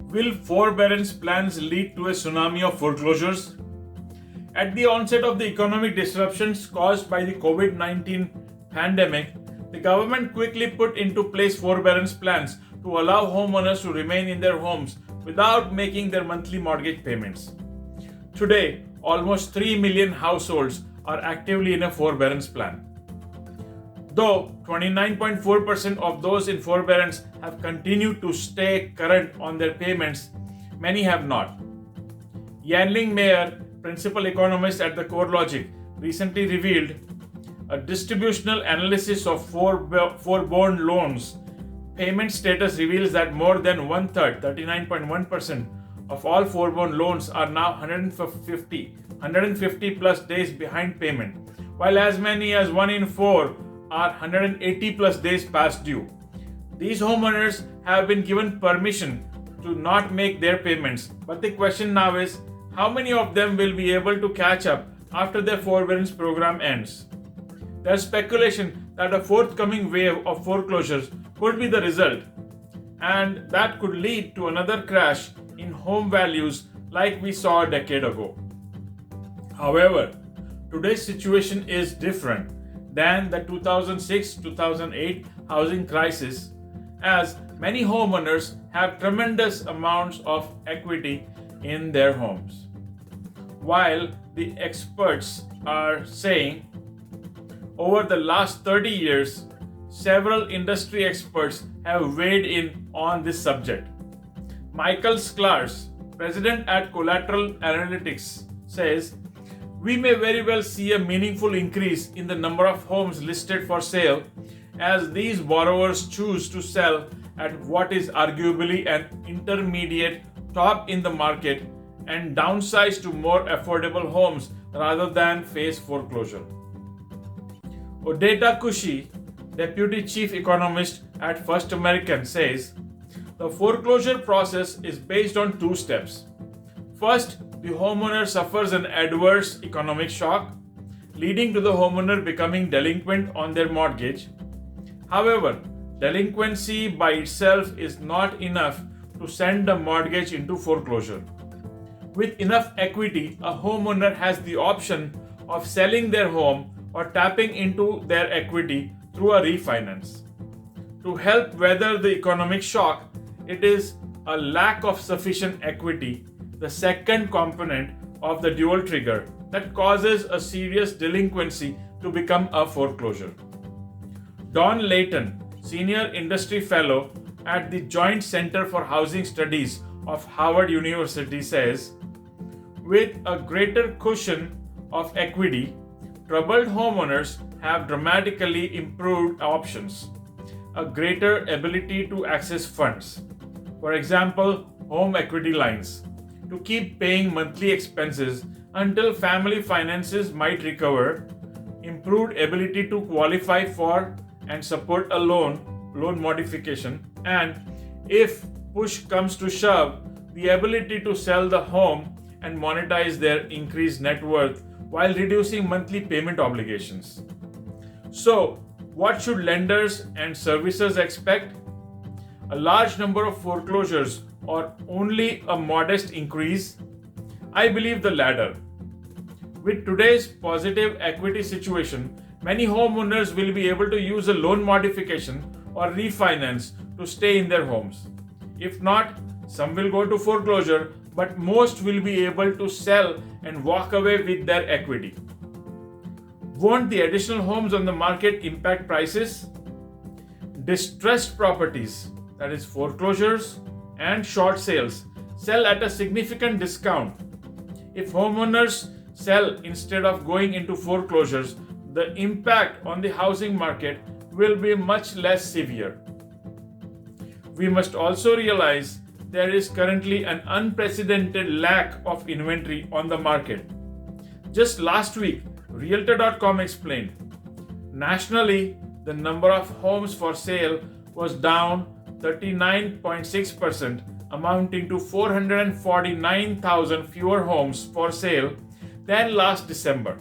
Will forbearance plans lead to a tsunami of foreclosures? At the onset of the economic disruptions caused by the COVID 19 pandemic, the government quickly put into place forbearance plans to allow homeowners to remain in their homes without making their monthly mortgage payments. Today, almost 3 million households are actively in a forbearance plan. Though 29.4% of those in forbearance have continued to stay current on their payments, many have not. Yanling Mayer, principal economist at the CoreLogic, recently revealed a distributional analysis of forborne loans. Payment status reveals that more than one third, 39.1%, of all forborne loans are now 150 plus days behind payment, while as many as 1 in 4 are 180 plus days past due. These homeowners have been given permission to not make their payments, but the question now is how many of them will be able to catch up after their forbearance program ends? There's speculation that a forthcoming wave of foreclosures could be the result, and that could lead to another crash in home values like we saw a decade ago. However, today's situation is different than the 2006-2008 housing crisis, as many homeowners have tremendous amounts of equity in their homes. While the experts are saying over the last 30 years, several industry experts have weighed in on this subject. Michael Sklarz, president at Collateral Analytics, says, "We may very well see a meaningful increase in the number of homes listed for sale as these borrowers choose to sell at what is arguably an intermediate top in the market and downsize to more affordable homes rather than face foreclosure." Odeta Kushi, deputy chief economist at First American, says, "The foreclosure process is based on two steps. First, the homeowner suffers an adverse economic shock, leading to the homeowner becoming delinquent on their mortgage. However, delinquency by itself is not enough to send the mortgage into foreclosure. With enough equity, a homeowner has the option of selling their home or tapping into their equity through a refinance. To help weather the economic shock, it is a lack of sufficient equity, the second component of the dual trigger, that causes a serious delinquency to become a foreclosure." Don Layton, senior industry fellow at the Joint Center for Housing Studies of Howard University, says, "With a greater cushion of equity, troubled homeowners have dramatically improved options, a greater ability to access funds, for example, home equity lines, to keep paying monthly expenses until family finances might recover, improved ability to qualify for and support a loan modification, and if push comes to shove, the ability to sell the home and monetize their increased net worth while reducing monthly payment obligations." So, what should lenders and servicers expect? A large number of foreclosures or only a modest increase? I believe the latter. With today's positive equity situation, many homeowners will be able to use a loan modification or refinance to stay in their homes. If not, some will go to foreclosure, but most will be able to sell and walk away with their equity. Won't the additional homes on the market impact prices? Distressed properties, that is foreclosures and short sales, sell at a significant discount. If homeowners sell instead of going into foreclosures, the impact on the housing market will be much less severe. We must also realize there is currently an unprecedented lack of inventory on the market. Just last week, Realtor.com explained, nationally, the number of homes for sale was down 39.6%, amounting to 449,000 fewer homes for sale than last December.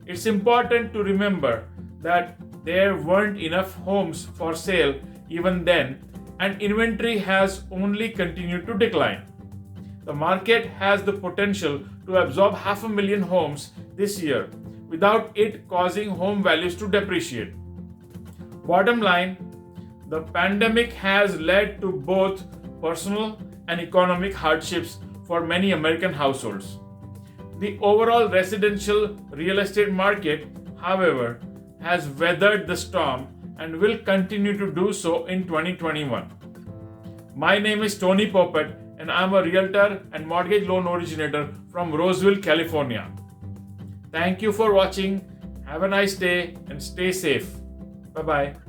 It's important to remember that there weren't enough homes for sale even then, and inventory has only continued to decline. The market has the potential to absorb 500,000 homes this year without it causing home values to depreciate. Bottom line, the pandemic has led to both personal and economic hardships for many American households. The overall residential real estate market, however, has weathered the storm and will continue to do so in 2021. My name is Tony Poppet, and I'm a realtor and mortgage loan originator from Roseville, California. Thank you for watching. Have a nice day and stay safe. Bye bye.